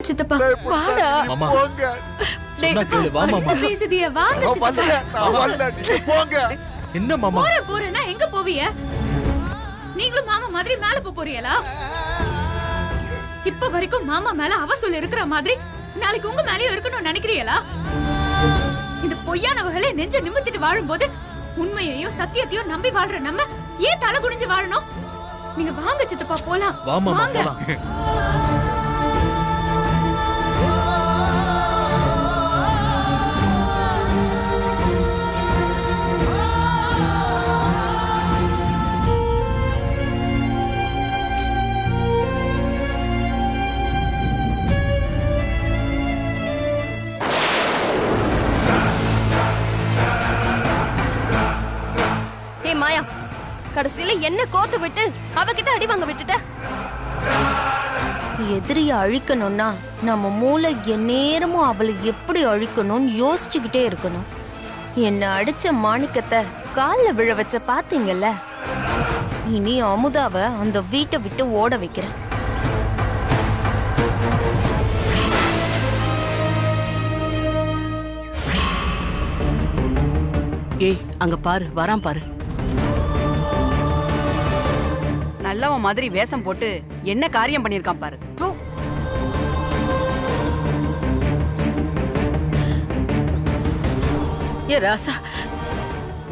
சித்தப்பா. வாடா மாமா போங்க. சொன்னா கேளு வா மாமா. பேசுதிய வாங்க நான் சித்தப்பா. வரல, நான் வரல, நீங்க போங்க. என்ன மாமா? போறேன்னா எங்க போவீங்க? நீங்களும் மாமா மாதிரி மேல போறீங்களா? இப்ப வரைக்கும் மாமா மேல அவசூல் இருக்கிற மாதிரி நாளைக்கு உங்க மேலயும் இருக்கணும்னு நினைக்கிறீங்களா? இந்த பொய்யானவர்களே நெஞ்ச நிமித்திட்டு வாழும்போது உண்மையையும் சத்தியத்தையும் நம்பி வாழ்ற நம்ம ஏன் தலை குனிஞ்சு வாழணும்? நீங்க வாங்க சித்தப்பா போலாம். வா மாமா வாங்க. போலாம். மாயா, கடைசியில என்ன கோத்து விட்டு அவகிட்ட அடி வாங்க விட்டுட்ட. எதிரிய அழிக்கணும்னா நம்ம மூளை எந்நேரமும் அவளை எப்படி அழிக்கணும்னு யோசிச்சுக்கிட்டே இருக்கணும். என்ன அடிச்ச மாணிக்கத்தை கால்ல விழ வச்ச பாத்தீங்கல்ல, இனி அமுதாவை அந்த வீட்டை விட்டு ஓட வைக்கிறேன். ஏய் அங்க பாரு, வரான் பாரு. நல்லவன் மாதிரி வேஷம் போட்டு என்ன காரியம் பண்ணிருக்கான் பாரு. ஏ ராசா,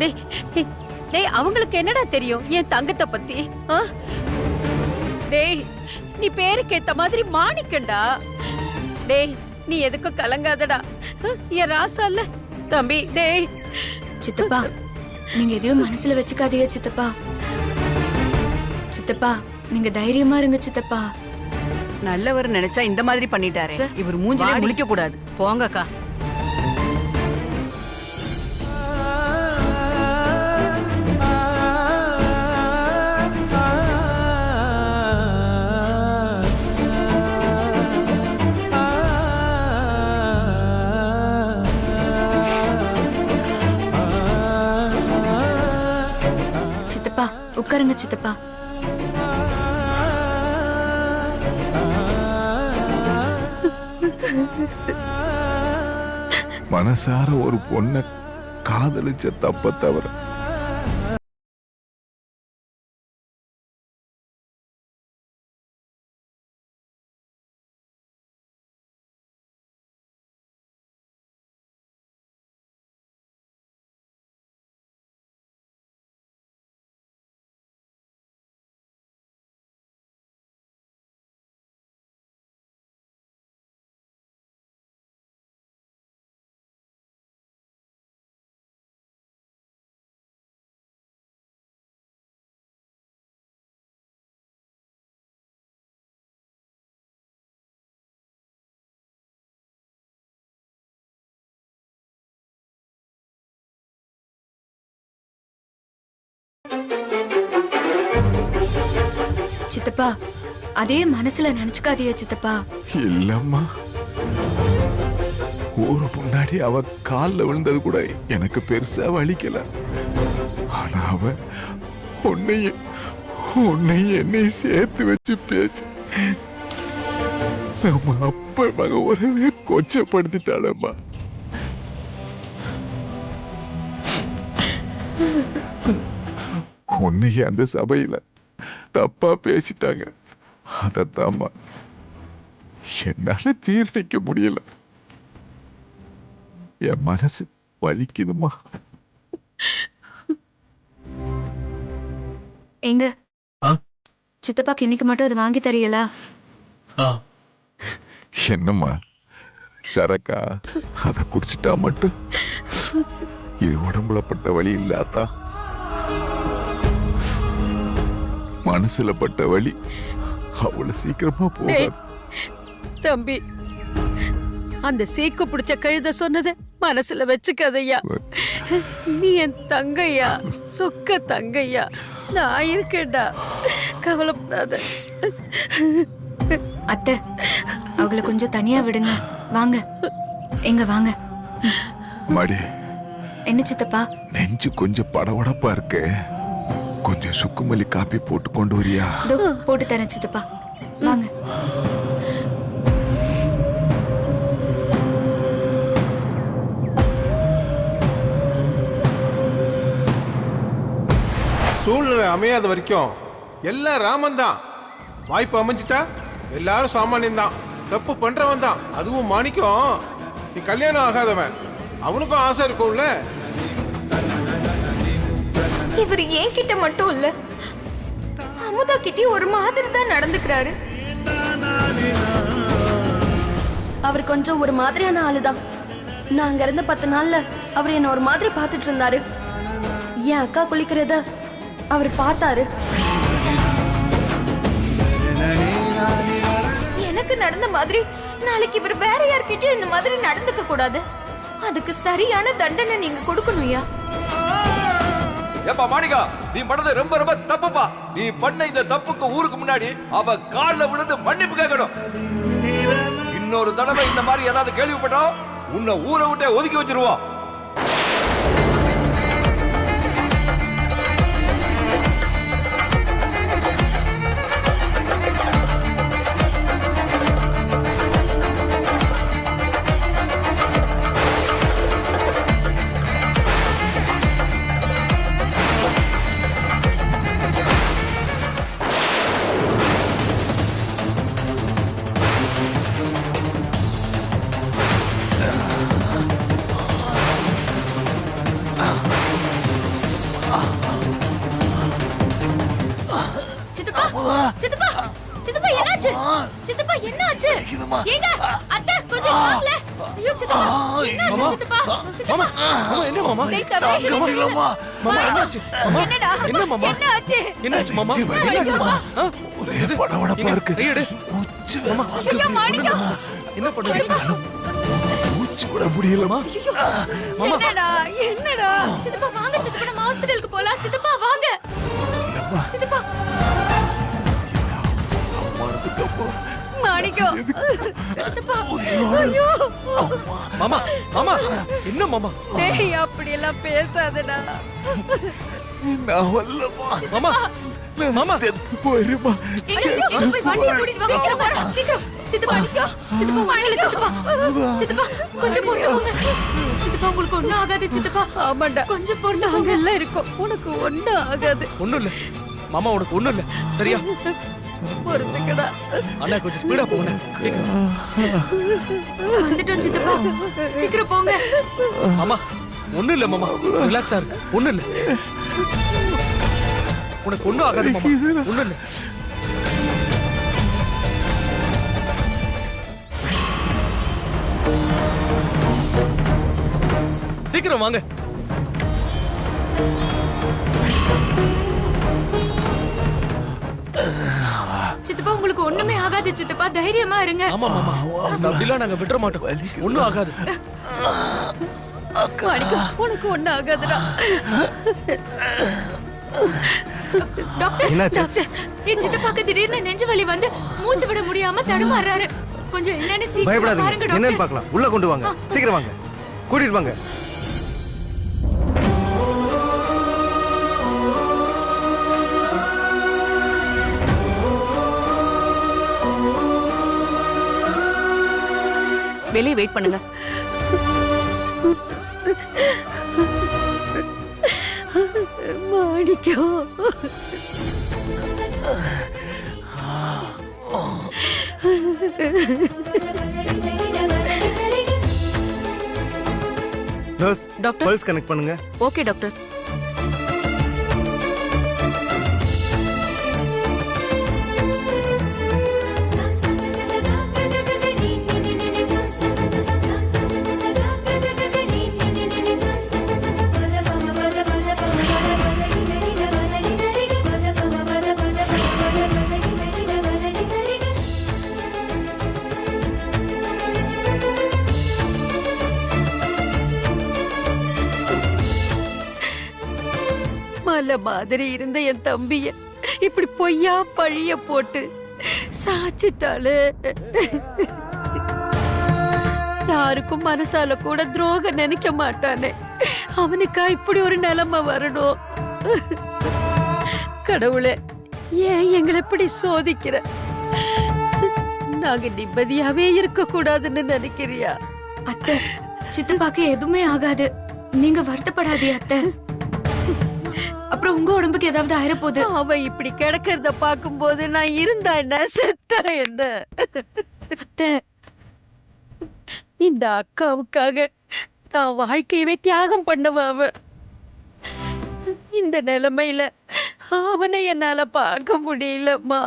டேய் டேய், அவங்களுக்கு என்னடா தெரியும் என் தங்கத்தை பத்தி? டேய், நீ பேருக்கு ஏத்த மாதிரி மாணிக்கண்டா. டேய், நீ எதுக்கும் கலங்காதடா. என் ராசா இல்ல தம்பி. டேய் சித்தப்பா, நீங்க எதையும் மனசுல வச்சுக்காதீங்க சித்தப்பா. சித்தப்பா, நீங்க தைரியமா இருங்க சித்தப்பா. நல்லவர் நினைச்சா இந்த மாதிரி பண்ணிட்டாரே, இவர் மூஞ்சிலே முழிக்க கூடாது. போங்கக்கா. சித்தப்பா உட்காருங்க சித்தப்பா. மனசார ஒரு பொண்ணை காதலிச்ச தப்ப தவிர சித்தப்பா, அதே மனசுல நினைச்சுக்காதீங்க சித்தப்பா. இல்லம்மா, ஊரு முன்னாடி அவ கால்ல விழுந்தது கூட எனக்கு பெருசா வலிக்கல. ஆனா அவ உன்னையும் என்னையும் சேர்த்து வச்சு பேசி நம்ம அப்ப மக உறவே கொச்சப்படுத்திட்டாளம்மா. உன்னைய அந்த சபையில தப்பா பேசிட்டாங்க. அதத்தாம்மா என்னால தீர்ணிக்க முடியல. என் மனசு வலிக்குதுமா. எங்க சித்தப்பாக்கு இன்னைக்கு மட்டும் அது வாங்கி தரீங்களா? என்னம்மா சரக்கா, அத குடிச்சிட்டா மட்டும் இது உடம்புல பட்ட வலி இல்லாதா? மனசுல பட்ட வலி அவ்வளவு சீக்கிரமா போகாது. தம்பி, அந்த சீக்கு பிடிச்ச கழுத சொன்னது மனசுல வச்சுக்கதையா. நீ என் தங்கையா, சொக்க தங்கையா. நான் இருக்கேன்டா, கவலைப்படாத. அத்தை, அவங்கள கொஞ்சம் தனியா விடுங்க. வாங்க, எங்க வாங்க. மடி, என்ன சித்தப்பா? நெஞ்சு கொஞ்சம் படபடப்பா இருக்கு. கொஞ்சம் சுக்குமல்லி காப்பி போட்டு கொண்டு வரியா? போட்டு தரேன் சித்தப்பா, வாங்க. அமையாத வரைக்கும் எல்லாம் ராமன் தான். வாய்ப்பு அமைஞ்சிட்டா எல்லாரும் சாமானியம் தான். தப்பு பண்றவன் தான். அதுவும் மாணிக்கம், நீ கல்யாணம் ஆகாதவன், அவனுக்கும் ஆசை இருக்கும்ல. இவர் என்கிட்ட மட்டும் இல்ல, அமுதா கிட்டே ஒரு மாதிரி தான் நடந்துக்கிறாரு. அவர் கொஞ்சம் ஒரு மாதிரியான ஆளுதான். நான் அங்க இருந்த 10 நாள்ல அவர் என்ன ஒரு மாதிரி பார்த்துட்டு இருந்தாரு. என் அக்கா குளிக்கிறத அவர் பார்த்தாரு. எனக்கு நடந்த மாதிரி நாளைக்கு இவர் வேற யார்கிட்டயும் இந்த மாதிரி நடந்துக்க கூடாது. அதுக்கு சரியான தண்டனை நீங்க கொடுக்கணும்யா. ஏப்பா மாணிக்கா, நீ பண்ணது ரொம்ப ரொம்ப தப்புப்பா. நீ பண்ண இந்த தப்புக்கு ஊருக்கு முன்னாடி அவ கால்ல விழுந்து மன்னிப்பு கேட்கணும். இன்னொரு தடவை இந்த மாதிரி ஏதாவது கேள்விப்பட்டோம், உன்னை ஊரை விட்டே ஒதுக்கி வச்சிருவோம். சித்தப்பா, சித்தப்பா என்னாச்சு? சித்தப்பா என்னாச்சு? ஏங்க அத்தை கொஞ்சம் வாங்கல. ஐயோ சித்தப்பா என்னாச்சு சித்தப்பா? மாமா மாமா என்ன மாமா? மாமா என்னாச்சு? என்னடா? என்ன மாமா? என்னாச்சு? என்னாச்சு மாமா? ஒரே படபடப்பா இருக்கு. கையெடு. மூச்சு ஐயோ மாணிக்கம், என்ன பண்ணுறீங்க? மூச்சு விட முடியலமா. என்னடா என்னடா? சித்தப்பா வாங்க சித்தப்பா, நம்ம ஹாஸ்பிடலுக்கு போலாம். சித்தப்பா வாங்க சித்தப்பா. மாணிக்கம் சித்தப்பா ஐயோ மாமா மாமா என்ன மாமா? டேய் அப்படி எல்லாம் பேசாதடா. நான் வரலமா. மாமா மாமா செத்து போயிருமா. எங்க போய் வண்டியை கூட்டிட்டு வாங்க. போங்க சீக்கிரம். சித்தப்பா சித்தப்பா வாங்கல சித்தப்பா. சித்தப்பா கொஞ்சம் பொறுத்து போங்க. சித்தப்பா உங்களுக்கு ஒண்ணும் ஆகாது சித்தப்பா. ஆமாண்டா, கொஞ்சம் பொறுத்து போங்க. நாங்க எல்லாம் இருக்கோம், உனக்கு ஒண்ணும் ஆகாது. ஒண்ணும் இல்ல மாமா, உனக்கு ஒண்ணும் இல்ல சரியா? பொறுத்துக்கடா. அண்ணா கொஞ்சம் ஸ்பீடா போங்க சீக்கிரம். வந்துட்டோம் சித்தப்பா, சீக்கிரம் போங்க. மாமா ஒண்ணும் இல்ல மாமா, ரிலாக்ஸா இரு. ஒண்ணும் இல்ல, உனக்கு ஒண்ணும் ஆகாது மாமா, ஒண்ணும் இல்ல. சீக்கிரம் வாங்க. சித்தப்பா உங்களுக்கு ஒண்ணுமே ஆகாது சித்தப்பா, தைரியமா இருங்க. ஆமா மாமா, அப்படிலாம் நாங்க விட்டுற மாட்டோம். ஒண்ணும் ஆகாது. மாணிக்கம், உனக்கு ஒண்ணும் ஆகாதுடா. டாக்டர் டாக்டர், என் சித்தப்பாக்கு திடீர்னு நெஞ்சு வலி வந்து மூச்சு விட முடியாம தடுமாறுறாரு. கொஞ்சம் என்னன்னு சீக்கிரம் பாருங்க பயப்படாதீங்க, என்னன்னு டாக்டர். பார்க்கலாம். உள்ள கொண்டு வாங்க, சீக்கிரம் வாங்க, கூட்டிட்டு வாங்க. வெளியே வெயிட் பண்ணுங்க. மாணிக்கம் நர்ஸ், டாக்டர். பல்ஸ் கனெக்ட் பண்ணுங்க. Okay doctor. மலை மாதிரி இருந்த என் தம்பிய இப்படி பொய்யா பழிய போட்டு சாச்சிட்டாளு. யாருக்கும் மனசால கூட துரோகம் நினைக்க மாட்டானே, அவனுக்கா இப்படி ஒரு நிலைமை வரணும்? கடவுளே, ஏன் எங்களை இப்படி சோதிக்கிற? நாங்க நிம்மதியாவே இருக்க கூடாதுன்னு நினைக்கிறியா? அத்தை, சித்தப்பாக்கு எதுவுமே ஆகாது, நீங்க வருத்தப்படாதே அத்தை. அப்புறம் உங்க உடம்புக்கு ஏதாவது ஆயிரப்போகுது. அவ இப்படி கிடக்கிறத பாக்கும்போது நான் இருந்தா என்ன செத்தா என்ன? இந்த அக்காவுக்காக தான் வாழ்க்கையவே தியாகம் பண்ணவ அவ. இந்த நிலைமையில அவனை என்னால பார்க்க முடியலம்மா.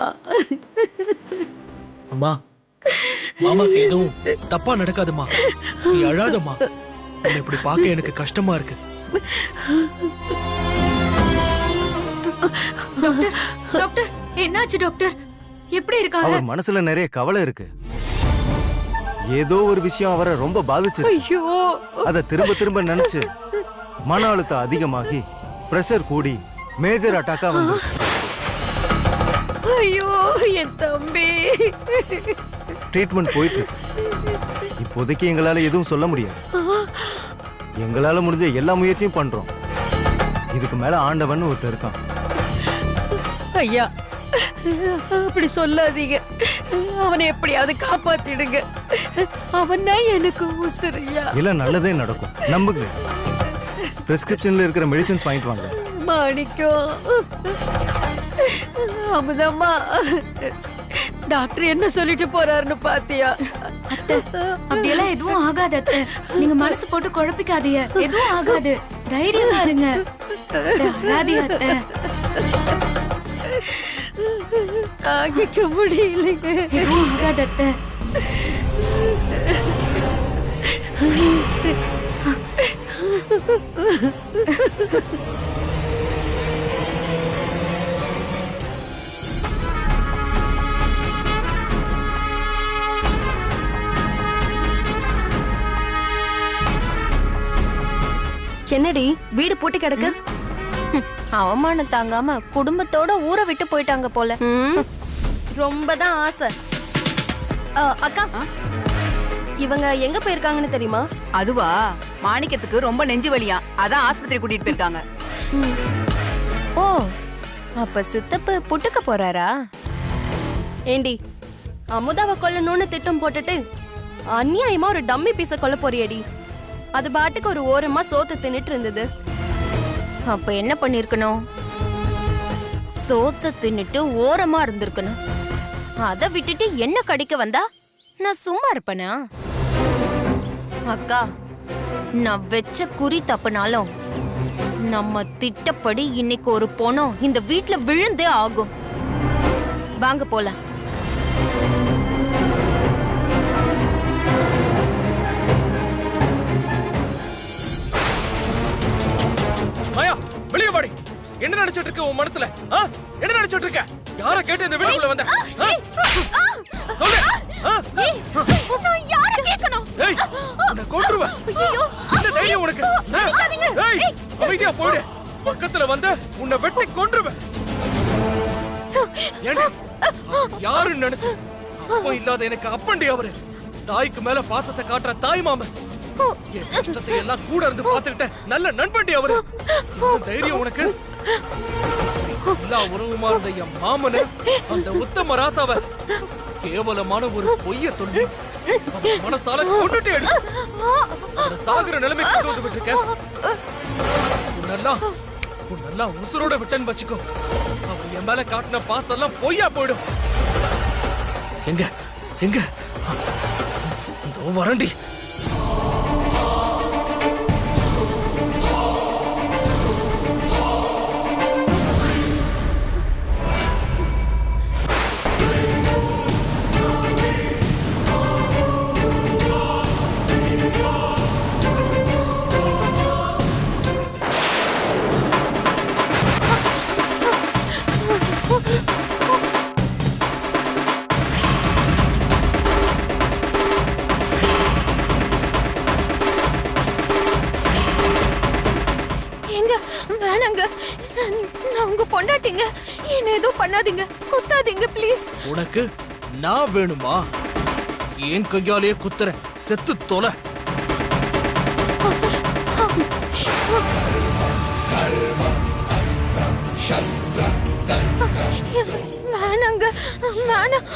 அம்மா, மாமாக்கு எதுவும் தப்பா நடக்காதுமா, நீ அழாதம்மா. உன்னை இப்படி பார்க்க எனக்கு கஷ்டமா இருக்கு. டாக்டர், டாக்டர், என்னாச்சு டாக்டர்? எப்படி இருக்காங்க? அவர் மனசுல நிறைய கவலை இருக்கு. ஏதோ ஒரு விஷயம் அவரை ரொம்ப பாதிச்சிருக்கு. ஐயோ, அதை திரும்ப திரும்ப நினைச்சு மன அழுத்தம் அதிகமாகி பிரஷர் கூடி மேஜர் அட்டாக்கா வந்து. ஐயோ என் தம்பி. ட்ரீட்மெண்ட் போயிட்டு இருக்கு. இப்போதைக்கு எங்களால எதுவும் சொல்ல முடியாது. எங்களால முடிஞ்ச எல்லா முயற்சியும் பண்றோம். இதுக்கு மேல ஆண்டவன் ஒருத்தர் இருக்கான். ஐயா, அப்படி சொல்லாதீங்க. அவனை எப்படியாவது காப்பாத்திடுங்க. அவனா எனக்கு உசுரியா. இல்ல, நல்லதே நடக்கும், நம்புங்க. பிரிஸ்கிரிப்ஷன்ல இருக்கிற மெடிசன்ஸ் வாங்கிட்டு வாங்க. மாணிக்கம், அமுதம்மா, டாக்டர் என்ன சொல்லிட்டு போறாருன்னு பாத்தியா? அப்படியெல்லாம் எதுவும் ஆகாது அத்தை. நீங்க மனசு போட்டு குழப்பிக்காதீங்க. எதுவும் ஆகாது, தைரியமா இருங்க. அழாதீங்க அத்தை. தாங்கிக்க முடியலைங்க. எதுவும் ஆகாது அத்தை. என்னடி வீடு பூட்டி கிடக்கு? அவமானம் தாங்காம குடும்பத்தோட ஊரை விட்டு போயிட்டாங்க போல. ரொம்ப தான் ஆசை. அக்கா, இவங்க எங்க போயிருக்காங்கன்னு தெரியுமா? அதுவா, மாணிக்கத்துக்கு ரொம்ப நெஞ்சு வலியா, அதான் ஆஸ்பத்திரி கூட்டிட்டு போயிருக்காங்க. ஓ, அப்ப சித்தப்பு புட்டுக்க போறாரா? ஏண்டி, அமுதாவை கொல்லணும்னு திட்டம் போட்டுட்டு அநியாயமா ஒரு டம்மி பீஸ கொல்ல போறியடி. அது பாட்டுக்கு ஒரு ஓரமா சோத்து தின்னுட்டு இருந்தது. அப்ப என்ன பண்ணிருக்கணும்? சோத்த தின்னுட்டு ஓரமா இருந்திருக்கணும். அத விட்டுட்டு என்ன கடிக்க வந்தா நான் சும்மா இருப்பேனா? அக்கா, நான் வெச்ச குறி தப்புனாலும் நம்ம திட்டப்படி இன்னைக்கு ஒரு பொணம் இந்த வீட்ல விழுந்தே ஆகும். வாங்க போலாம். மாயா, வெளியே வாடி. என்ன நினைச்சிட்டு இருக்க உன் மனசுல? என்ன நினைச்சிட்டு இருக்க? யார கேட்டு இந்த வீட்டுக்குள்ள வந்த? சொல்லு. நான் யார கேக்கணும்? ஏய், உன்னை கொன்றுவேன். என்ன தைரியம் உனக்கு? ஏய், அமைதியா போடு. பக்கத்துல வந்த உன்னை வெட்டி கொன்றுவேன். ஏண்டி, யாருன்னு நினைச்சு? அப்பா இல்லாத எனக்கு அப்பண்டி அவரு. தாய்க்கு மேல பாசத்தை காட்டுற தாய் மாமன். என் கஷ்டத்தை எல்லாம் கூட இருந்து பாத்துக்கிட்ட நல்ல நண்பண்டி அவரு. என்ன தைரியம் உனக்கு? எல்லா உறவுமா இருந்த என் மாமனு, அந்த உத்தம ராசாவ கேவலமான ஒரு பொய்ய சொல்லி அவன் மனசால கொண்டுட்டே சாகுற நிலைமை கொண்டு வந்து விட்டுருக்க. உன்னெல்லாம் உசுரோட விட்டன் வச்சுக்கோ. அவன் என் மேல காட்டின பாசம் எல்லாம் பொய்யா போயிடும். எங்க எங்க இந்த வரண்டி. வேணாங்க, நான் உங்க பொண்டாட்டிங்க. என்ன எதுவும் பண்ணாதீங்க, குத்தாதீங்க ப்ளீஸ். உனக்கு நான் வேணுமா? ஏன் கையாலேயே குத்துறேன், செத்து தொலை. வேணாங்க, வேணாம்.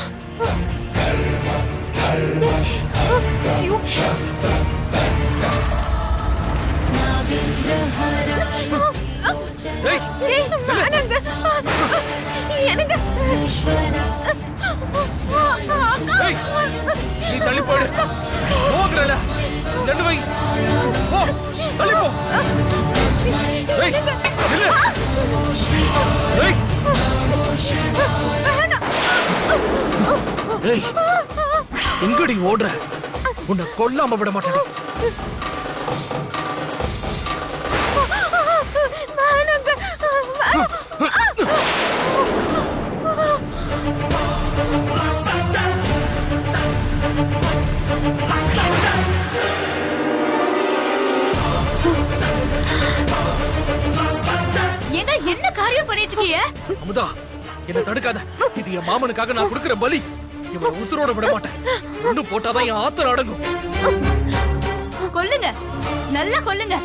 ஏய், போடு. போகிறல. நின்னு வை. போ. தள்ளி போ. ஏய், நில்லு. ஏய். ஏய், எங்கடி ஓடுற? உன்னை கொல்லாம விட மாட்டேன். ஏங்க என்ன காரியம் பண்ணிட்டு இருக்கீங்க? அமுதா, என்ன தடுக்காத. இது என் மாமனுக்காக நான் கொடுக்கிற பலி. இவனை உசுரோட விட மாட்டேன். ஒண்ணு போட்டாதான் என் ஆத்திரம் அடங்கும். கொல்லுங்க, நல்லா கொல்லுங்க.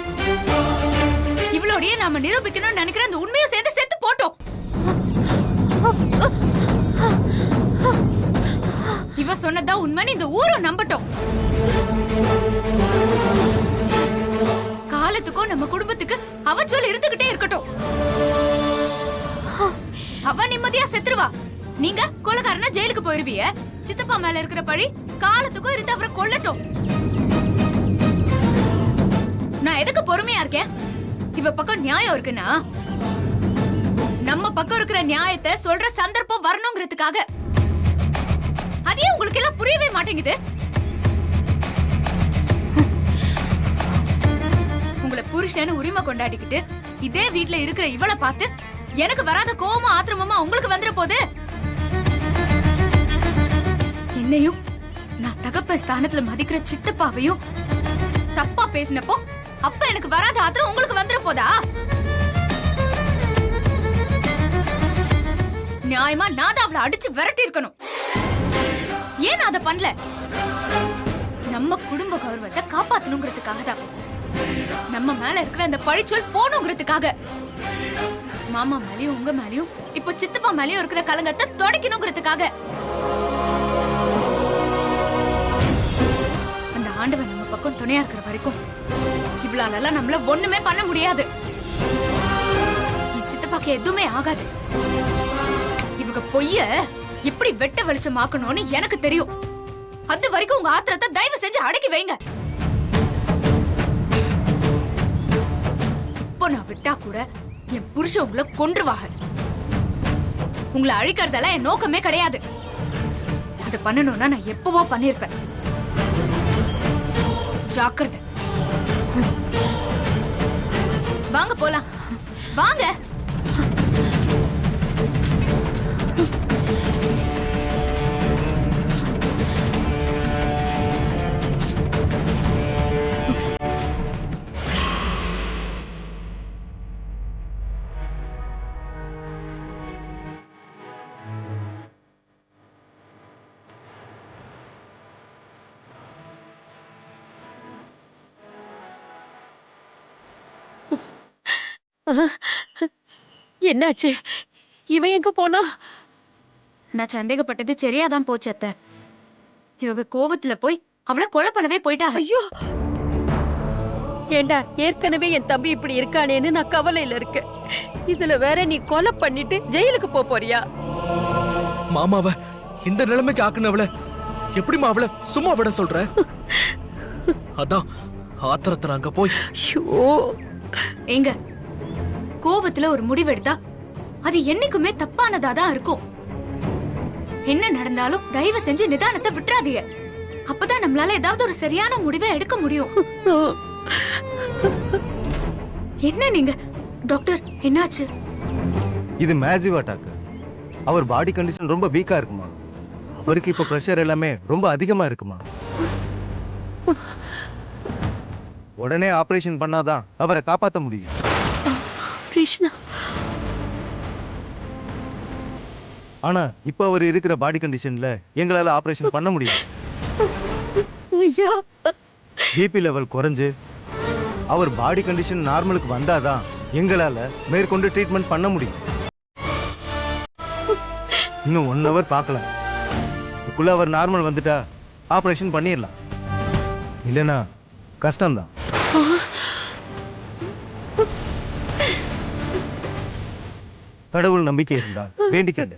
இவளோடய நாம நிரூபிக்கணும்னு நினைக்கிற அந்த உண்மையை சேர்ந்து செத்து போட்டோம். இவ சொன்னதா உண்மைன்னு இந்த ஊரும் நம்பட்டோம். காலத்துக்கும் நம்ம குடும்பத்துக்கு அவ சொல்ல இருந்துகிட்டே இருக்கட்டும். அவ நிம்மதியா செத்துருவா. நீங்க கொலைகாரனா ஜெயிலுக்கு போயிருவீங்க. சித்தப்பா மேல இருக்கிற பழி காலத்துக்கும் இருந்து அவரை கொல்லட்டும். நான் எதுக்கு பொறுமையா இருக்கேன்? இவ பக்கம் நியாயம் இருக்குன்னா நம்ம பக்கம் இருக்கிற நியாயத்தை சொல்ற சந்தர்ப்பம் வரணுங்கிறதுக்காக. அதே உங்களுக்கு எல்லாம் புரியவே மாட்டேங்குது. உங்களை புருஷன்னு உரிமை கொண்டாடிக்கிட்டு இதே வீட்ல இருக்கிற இவளை பார்த்து எனக்கு வராத கோவமா ஆத்திரமா உங்களுக்கு வந்துற போது என்னையும் நான் தகப்பன் ஸ்தானத்துல மதிக்கிற சித்தப்பாவையும் தப்பா பேசினப்போ அப்ப எனக்கு வராத ஆத்திரம் உங்களுக்கு வந்துற போதா? நியாயமா நான் தான் அவளை அடிச்சு விரட்டி இருக்கணும். ஏன் அதை பண்ணல? நம்ம குடும்ப கௌரவத்தை காப்பாத்தணுங்கிறதுக்காக தான். நம்ம மேல இருக்கிற அந்த பழிச்சொல் போகணுங்கிறதுக்காக. மாமா மேலயும் உங்க மேலயும் இப்போ சித்தப்பா மேலயும் இருக்கிற கலங்கத்தை தொடக்கணுங்கிறதுக்காக. அந்த ஆண்டவன் நம்ம பக்கம் துணையா இருக்கிற வரைக்கும் இவ்வளவு நம்மள ஒண்ணுமே பண்ண முடியாது. என் சித்தப்பாக்கு எதுவுமே ஆகாது. இவங்க பொய்ய எப்படி வெட்ட வெளிச்சமாக்கணும்னு எனக்கு தெரியும். அது வரைக்கும் உங்க ஆத்திரத்தை தயவு செஞ்சு அடக்கி வைங்க. இப்போ நான் விட்டா கூட என் புருஷன் உங்களை கொன்றுவாங்க. உங்களை அழிக்கிறதெல்லாம் என் நோக்கமே கிடையாது. அதை பண்ணணும்னா நான் எப்பவோ பண்ணிருப்பேன். ஜாக்கிரதை. வாங்க போலாம். வாங்க. என்னாச்சு? இவன் எங்க போனா? நான் சந்தேகப்பட்டது சரியாதான் போச்சு அத்தை. இவங்க கோவத்துல போய் அவளை கொலை பண்ணவே போயிட்டா. ஐயோ, ஏண்டா, ஏற்கனவே என் தம்பி இப்படி இருக்கானேன்னு நான் கவலையில இருக்கேன். இதுல வேற நீ கொலை பண்ணிட்டு ஜெயிலுக்கு போறியா? மாமாவ இந்த நிலைமைக்கு ஆக்குனவள எப்படிமா அவளை சும்மா விட சொல்ற? அதான் ஆத்திரத்துல அங்க போய். எங்க கோவத்துல ஒரு முடிவெடுத்தா அது என்னைக்குமே தப்பானதா தான் இருக்கும். என்ன நடந்தாலும் தயவு செஞ்சு நிதானத்தை விட்டுறாதீங்க. அப்பதான் நம்மளால ஏதாவது ஒரு சரியான முடிவை எடுக்க முடியும். என்ன நீங்க டாக்டர், என்னாச்சு? இது மேசிவ் அட்டாக். அவர் பாடி கண்டிஷன் ரொம்ப வீக்கா இருக்குமா. அவருக்கு இப்ப பிரஷர் எல்லாமே ரொம்ப அதிகமா இருக்குமா. உடனே ஆபரேஷன் பண்ணாதான் அவரை காப்பாற்ற முடியும். ஆனா இப்ப அவர் இருக்கிற பாடி கண்டிஷன்ல எங்களால ஆபரேஷன் பண்ண முடியும். பிபி லெவல் குறைஞ்சு அவர் பாடி கண்டிஷன் நார்மலுக்கு வந்தாதான் எங்களால மேற்கொண்டு ட்ரீட்மெண்ட் பண்ண முடியும். இன்னும் 1 hour பார்க்கலாம். இதுக்குள்ள அவர் நார்மல் வந்துட்டா ஆபரேஷன் பண்ணிடலாம். இல்லைன்னா கஷ்டம்தான். கடவுள் நம்பிக்கை இருந்தால் வேண்டிக்கங்க.